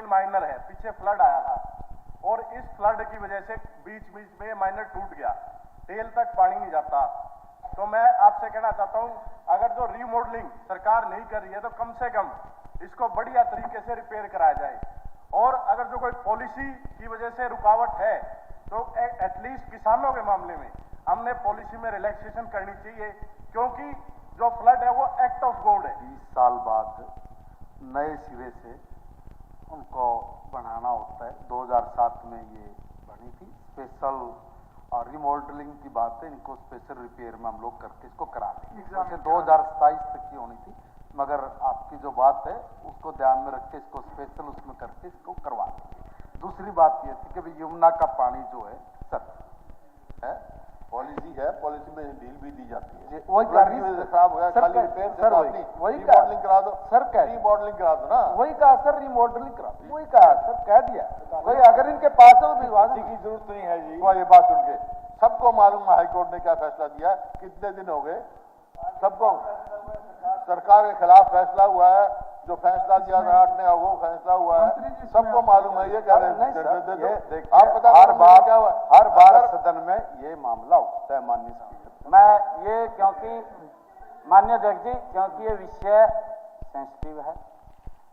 जमीन माइनर है, पीछे फ्लड आया था और इस फ्लड की वजह से बीच बीच में माइनर टूट गया, टेल तक पानी नहीं जाता। तो मैं आपसे कहना चाहता हूं, अगर जो रीमॉडलिंग सरकार नहीं कर रही है तो कम से कम इसको बढ़िया तरीके से रिपेयर कराया जाए। और अगर जो कोई पॉलिसी की वजह से रुकावट है तो एटलीस्ट किसानों के मामले में हमने पॉलिसी में रिलैक्सेशन करनी चाहिए, क्योंकि जो फ्लड है वो एक्ट ऑफ गॉड है। 20 साल बाद नए सिरे से उनको बनाना होता है। 2007 में ये बनी थी स्पेशल, और रिमॉडलिंग की बात है, इनको स्पेशल रिपेयर में हम लोग करके इसको करा देंगे। वैसे 2027 तक की होनी थी, मगर आपकी जो बात है उसको ध्यान में रख के इसको स्पेशल उसमें करके इसको करवा देंगे। दूसरी बात ये थी कि भाई यमुना का पानी जो है सर है, पॉलिसी है, पॉलिसी में डील भी दी जाती है। वही साहब खाली रिपेयर से वही रिमॉडलिंग करा दो सर, रिमॉडलिंग करा दो ना, वही कहा सर, रिमॉडलिंग करा दो, वही कहा सर, कह दिया भाई। अगर इनके पास है तो विवाद की जरूरत नहीं है जी। ये बात सुन के सबको मालूम है हाईकोर्ट ने क्या फैसला दिया, कितने दिन हो गए सबको, सरकार के खिलाफ फैसला हुआ है, जो फैसला दिया था 8 ने वो फैसला हुआ है, सबको मालूम है। ये कह रहे हैं आप पता हर बार सदन में ये मामला उठता है माननीय स्पीकर। मैं ये क्योंकि माननीय अध्यक्ष जी, क्योंकि ये विषय सेंसिटिव है,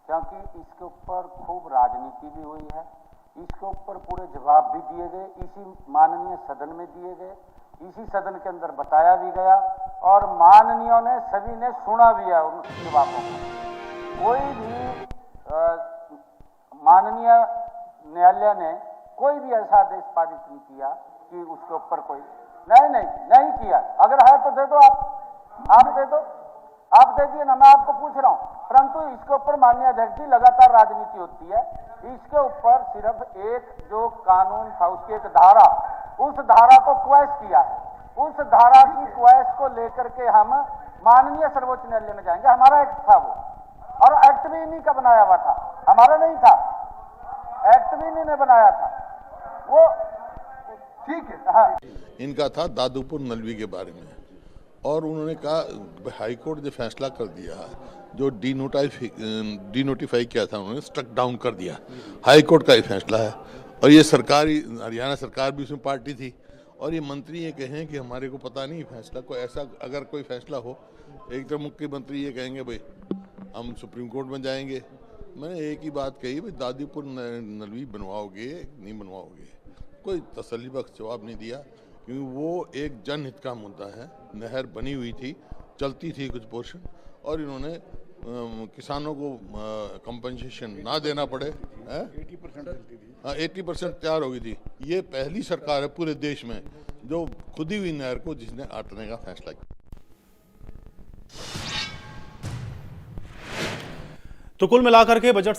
क्योंकि इसके ऊपर खूब राजनीति भी हुई है, इसके ऊपर पूरे जवाब भी दिए गए, इसी माननीय सदन में दिए गए, इसी सदन के अंदर बताया भी गया और माननीयों ने सभी ने सुना भी है उन जवाबों को। कोई भी माननीय न्यायालय ने कोई भी ऐसा आदेश पारित नहीं किया कि उसके ऊपर कोई नहीं किया। अगर है तो दे दो, आप दे दो, आप दे दिए ना, मैं आपको पूछ रहा हूं। परंतु इसके ऊपर माननीय अध्यक्ष जी लगातार राजनीति होती है। इसके ऊपर सिर्फ एक जो कानून था उसकी एक धारा, उस धारा को क्वैश किया है, उस धारा की क्वैश को लेकर के हम माननीय सर्वोच्च न्यायालय में जाएंगे। हमारा एक्ट था वो, और एक्ट भी इन्हीं का बनाया हुआ था, हमारा नहीं था, एक्ट भी इन्हीं ने बनाया था वो, ठीक है। हाँ, इनका था दादूपुर नलवी के बारे में, और उन्होंने कहा हाईकोर्ट ने फैसला कर दिया, जो डीनोटिफाई किया था उन्होंने स्ट्रक डाउन कर दिया, हाईकोर्ट का ही फैसला है। और ये सरकारी हरियाणा सरकार भी उसमें पार्टी थी, और ये मंत्री ये कहें कि हमारे को पता नहीं फैसला, कोई ऐसा अगर कोई फैसला हो, एक तो मुख्यमंत्री ये कहेंगे भाई हम सुप्रीम कोर्ट में जाएंगे। मैंने एक ही बात कही, भाई दादूपुर नलवी बनवाओगे नहीं बनवाओगे, कोई तसल्ली बख्श जवाब नहीं दिया, क्योंकि वो एक जनहित का मुद्दा है। नहर बनी हुई थी, चलती थी कुछ पोर्शन, और इन्होंने किसानों को कंपनसेशन ना देना पड़े, 80% तैयार हो गई थी। ये पहली सरकार है पूरे देश में जो खुदी हुई नहर को जिसने आटने का फैसला किया। तो कुल मिलाकर के बजट